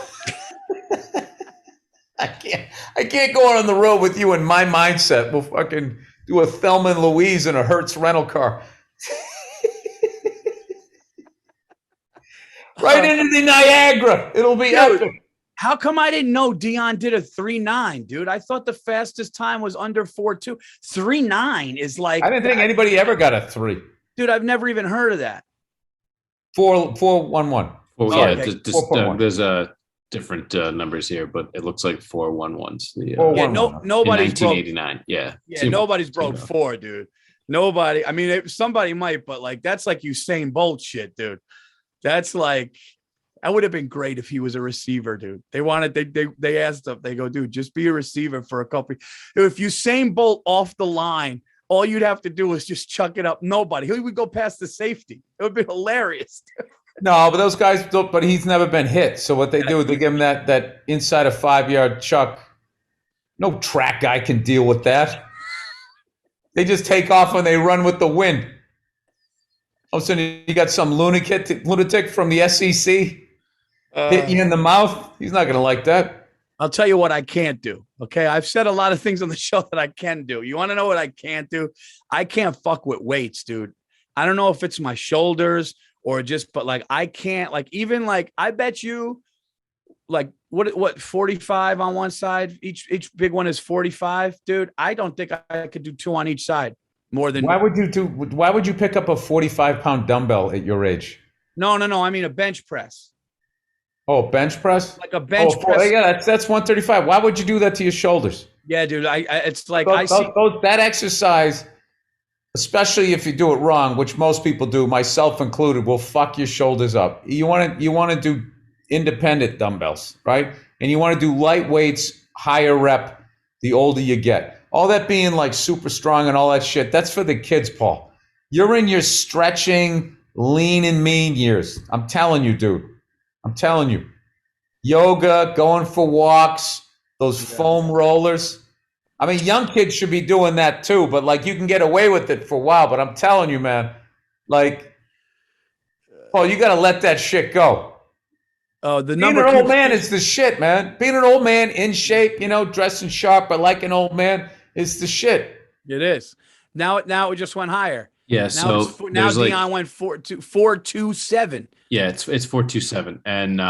I can't go out on the road with you in my mindset. We'll fucking do a Thelma and Louise in a Hertz rental car. Right into the Niagara. It'll be epic. How come I didn't know Deion did a 3.9, dude? I thought the fastest time was under 4.2. 3.9 is like... I didn't think anybody ever got a 3. Dude, I've never even heard of that. 4.11. Well, yeah, okay. There's different numbers here, but it looks like 4.11s. Nobody's 1989. Yeah, nobody's broke 4, dude. Nobody. I mean, somebody might, but like that's like Usain Bolt shit, dude. That's like that would have been great if he was a receiver, dude. They asked him. They go, dude, just be a receiver for a couple. If Usain Bolt off the line, all you'd have to do is just chuck it up. Nobody. He would go past the safety. It would be hilarious. No, but those guys don't. But he's never been hit. So what they do, they give him that inside a 5-yard chuck. No track guy can deal with that. They just take off when they run with the wind. All of a sudden, you got some lunatic from the SEC hit you in the mouth. He's not going to like that. I'll tell you what I can't do. Okay, I've said a lot of things on the show that I can do. You want to know what I can't do? I can't fuck with weights, dude. I don't know if it's my shoulders or just, but like I can't, like even like I bet you, like what 45 on one side. Each big one is 45, dude. I don't think I could do 2 on each side more than. Why would you pick up a 45-pound dumbbell at your age? No. I mean a bench press. Oh, bench press? Like a bench press. Yeah, that's 135. Why would you do that to your shoulders? Yeah, dude. It's like that exercise, especially if you do it wrong, which most people do, myself included, will fuck your shoulders up. You want to do independent dumbbells, right? And you want to do light weights, higher rep, the older you get. All that being like super strong and all that shit, that's for the kids, Paul. You're in your stretching, lean and mean years. I'm telling you, dude. I'm telling you. Yoga, going for walks, those foam rollers. I mean, young kids should be doing that too, but like you can get away with it for a while. But I'm telling you, man, like, Paul, you got to let that shit go. Oh, being an old man is the shit, man. Being an old man in shape, dressing sharp, but like an old man is the shit. It is. Now it just went higher. Yeah. Now Deion went 4.27. Yeah, it's 4.27, and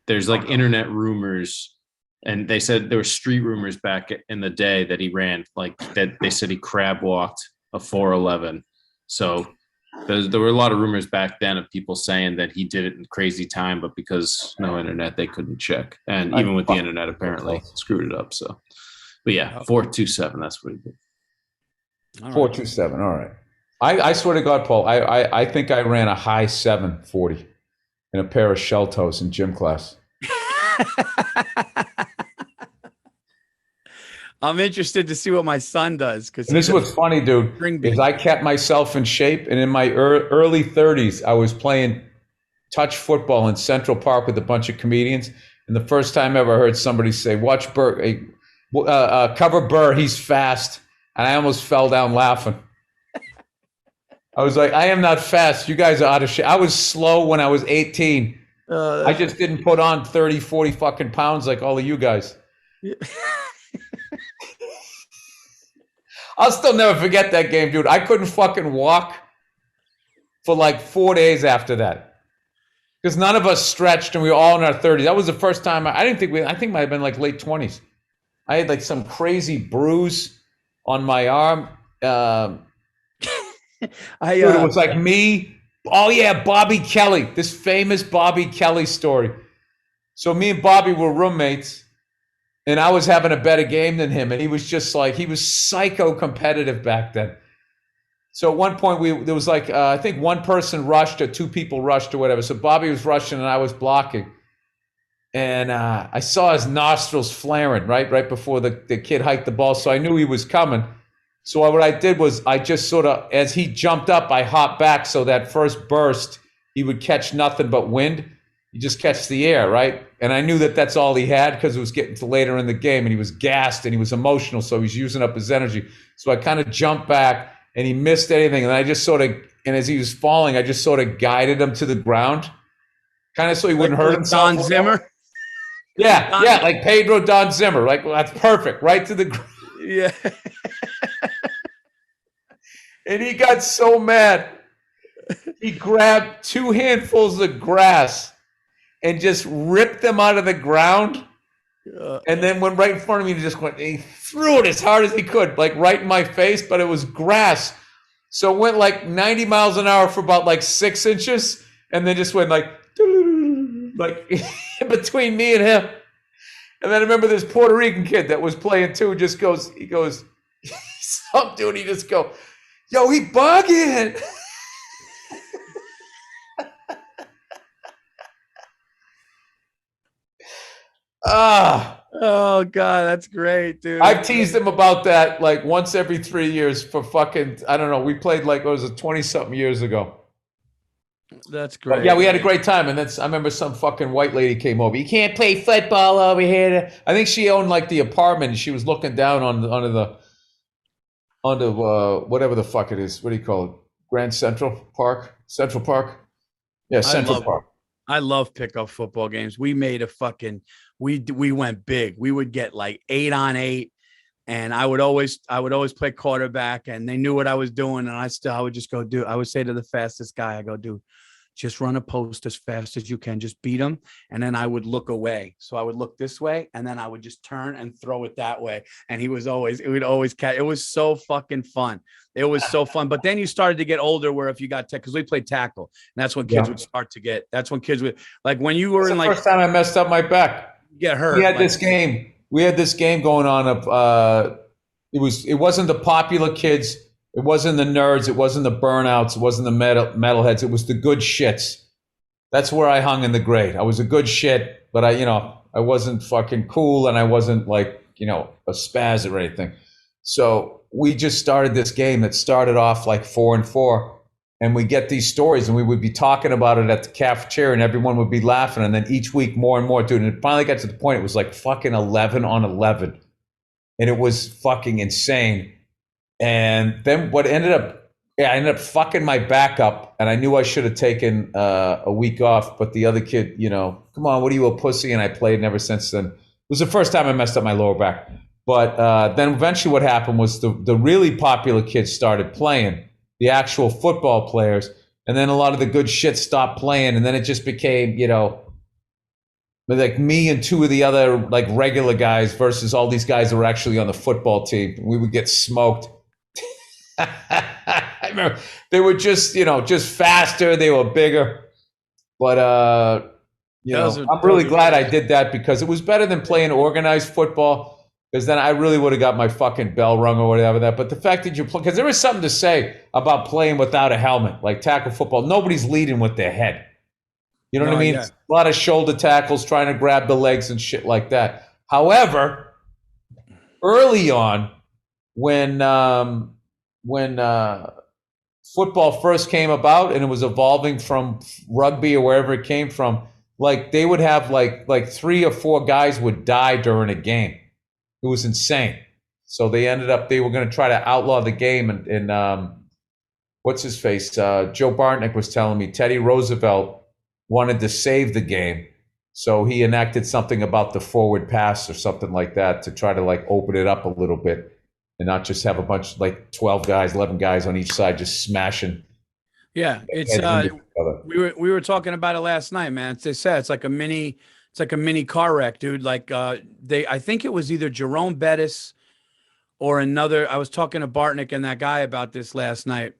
there's like internet rumors, and they said there were street rumors back in the day that he ran like that. They said he crab walked a 4.11. So There were a lot of rumors back then of people saying that he did it in crazy time, but because no internet, they couldn't check. And even with the internet, apparently screwed it up. So, but yeah, 4.27. That's what he did. 4.27. All right. I swear to God, Paul, I think I ran a high 7.40 in a pair of shell toes in gym class. I'm interested to see what my son does. And this is what's funny, dude, is I kept myself in shape. And in my early 30s, I was playing touch football in Central Park with a bunch of comedians. And the first time I ever heard somebody say, watch Burr, cover Burr, he's fast. And I almost fell down laughing. I was like, I am not fast. You guys are out of shape. I was slow when I was 18. I just didn't put on 30, 40 fucking pounds like all of you guys. Yeah. I'll still never forget that game, dude. I couldn't fucking walk for like 4 days after that. Because none of us stretched and we were all in our 30s. That was the first time. I think it might have been like late 20s. I had like some crazy bruise on my arm. Dude, it was like me. Oh yeah, Bobby Kelly. This famous Bobby Kelly story. So me and Bobby were roommates. And I was having a better game than him. And he was just like, he was psycho competitive back then. So at one point, there was like, I think one person rushed or two people rushed or whatever. So Bobby was rushing and I was blocking. And I saw his nostrils flaring right before the kid hiked the ball. So I knew he was coming. So what I did was I just sort of, as he jumped up, I hopped back. So that first burst, he would catch nothing but wind. You just catch the air, right? And I knew that that's all he had because it was getting to later in the game and he was gassed and he was emotional. So he was using up his energy. So I kind of jumped back and he missed anything. And I just sort of, and as he was falling, I just sort of guided him to the ground, kind of so he wouldn't hurt himself. Don Zimmer? Yeah, like Pedro Don Zimmer. Like, well, that's perfect. Right to the ground. Yeah. And he got so mad. He grabbed 2 handfuls of grass and just ripped them out of the ground, and then went right in front of me and just went, he threw it as hard as he could, like right in my face, but it was grass. So it went like 90 miles an hour for about like 6 inches, and then just went like in between me and him. And then I remember this Puerto Rican kid that was playing too, he goes, some dude, he just go, yo, he bugging. Oh God, that's great, dude. I've teased him about that like once every 3 years for fucking, I don't know. We played like, what was it, 20-something years ago. That's great. But yeah, we had a great time. And I remember some fucking white lady came over. You can't play football over here. I think she owned like the apartment and she was looking down onto whatever the fuck it is. What do you call it? Grand Central Park? Central Park? Yeah, Central Park. I love pickup football games. We made we went big. We would get like 8-on-8, and I would always play quarterback, and they knew what I was doing. And I would just go I would say to the fastest guy, I go, dude, just run a post as fast as you can, just beat them. And then I would look away. So I would look this way, and then I would just turn and throw it that way. And it would always catch. It was so fucking fun. It was so fun. But then you started to get older where if you got because we played tackle, and that's when kids would start to get, that's when kids would, like when you were in like. First time I messed up my back. Get hurt. We had this game. We had this game going on of it wasn't the popular kids, it wasn't the nerds, it wasn't the burnouts, it wasn't the metalheads, it was the good shits. That's where I hung in the grade. I was a good shit, but I wasn't fucking cool and I wasn't like, a spaz or anything. So we just started this game that started off like 4-4. And we get these stories and we would be talking about it at the cafeteria and everyone would be laughing. And then each week more and more, dude. And it finally got to the point, it was like fucking 11-on-11. And it was fucking insane. And then what ended up, I ended up fucking my back up. And I knew I should have taken a week off. But the other kid, come on, what are you, a pussy? And I played, and ever since then. It was the first time I messed up my lower back. But then eventually what happened was the really popular kids started playing. The actual football players, and then a lot of the good shit stopped playing, and then it just became, like me and 2 of the other like regular guys versus all these guys that were actually on the football team. We would get smoked. remember they were just, just faster. They were bigger. But, I'm really glad I did that because it was better than playing organized football. Because then I really would have got my fucking bell rung or whatever that. But the fact that you play, because there is something to say about playing without a helmet, like tackle football. Nobody's leading with their head. You know what I mean? Yeah. A lot of shoulder tackles, trying to grab the legs and shit like that. However, early on, when football first came about and it was evolving from rugby or wherever it came from, like they would have like 3 or 4 guys would die during a game. It was insane. So they were going to try to outlaw the game. And what's his face? Joe Bartnick was telling me Teddy Roosevelt wanted to save the game. So he enacted something about the forward pass or something like that to try to like open it up a little bit and not just have a bunch like 12 guys, 11 guys on each side just smashing. Yeah, it's we were talking about it last night, man. It's like a mini car wreck, dude. Like I think it was either Jerome Bettis or another. I was talking to Bartnick and that guy about this last night.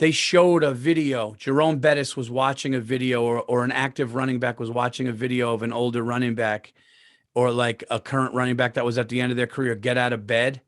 They showed a video. Jerome Bettis was watching a video, or an active running back was watching a video of an older running back, or like a current running back that was at the end of their career get out of bed.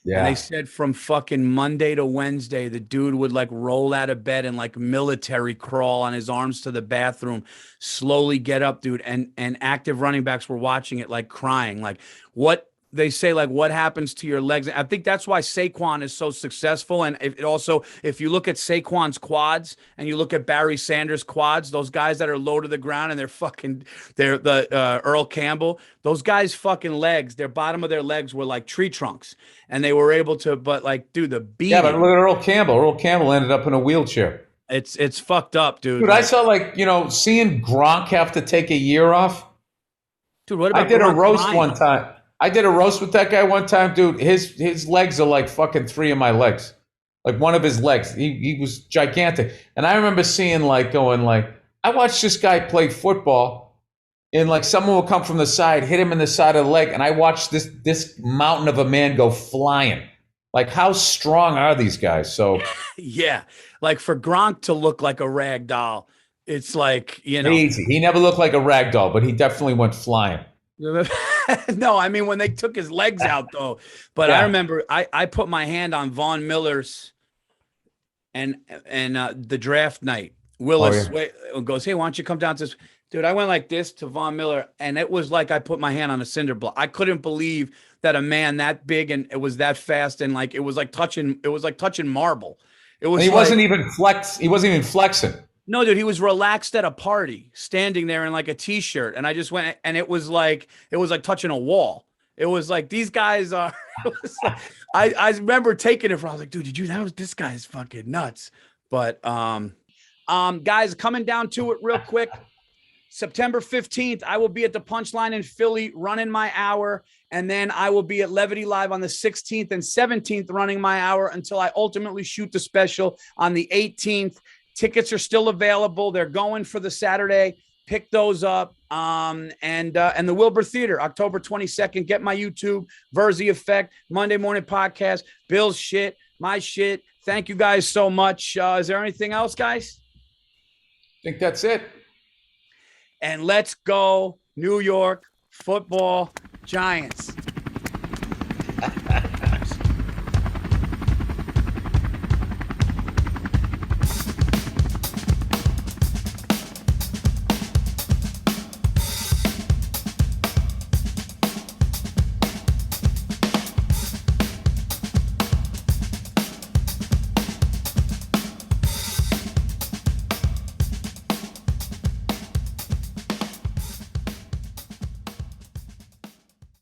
Yeah. And they said from fucking Monday to Wednesday, the dude would like roll out of bed and like military crawl on his arms to the bathroom, slowly get up, dude. And active running backs were watching it, like crying, like what they say, like what happens to your legs. I think that's why Saquon is so successful. And if you look at Saquon's quads and you look at Barry Sanders' quads, those guys that are low to the ground and they're the Earl Campbell, those guys' fucking legs, their bottom of their legs were like tree trunks. And they were able to, but like, dude, the beat. Yeah, but look at Earl Campbell. Earl Campbell ended up in a wheelchair. It's fucked up, dude. Dude, I saw seeing Gronk have to take a year off. Dude, what about I did Gronk a roast crying? one time. I did a roast with that guy one time, dude. His legs are like fucking 3 of my legs. Like one of his legs. He was gigantic. And I remember seeing I watched this guy play football and like someone would come from the side, hit him in the side of the leg, and I watched this mountain of a man go flying. Like how strong are these guys? So yeah. Like for Gronk to look like a rag doll, it's like, easy. He never looked like a rag doll, but he definitely went flying. No, I mean when they took his legs out though. But yeah. I remember I put my hand on Von Miller's and the draft night. Willis goes, hey, why don't you come down to this? Dude, I went like this to Von Miller, and it was like I put my hand on a cinder block. I couldn't believe that a man that big and it was that fast, and like it was like touching marble. It was. He wasn't even flexing. No, dude, he was relaxed at a party, standing there in like a t-shirt, and I just went, and it was like touching a wall. It was like these guys are. I remember taking it from. I was like, dude, this guy's fucking nuts. But guys, coming down to it real quick. September 15th, I will be at the Punchline in Philly running my hour. And then I will be at Levity Live on the 16th and 17th running my hour until I ultimately shoot the special on the 18th. Tickets are still available. They're going for the Saturday. Pick those up. And the Wilbur Theater, October 22nd. Get my YouTube, Virzi Effect, Monday Morning Podcast, Bill's shit, my shit. Thank you guys so much. Is there anything else, guys? I think that's it. And let's go, New York Football Giants.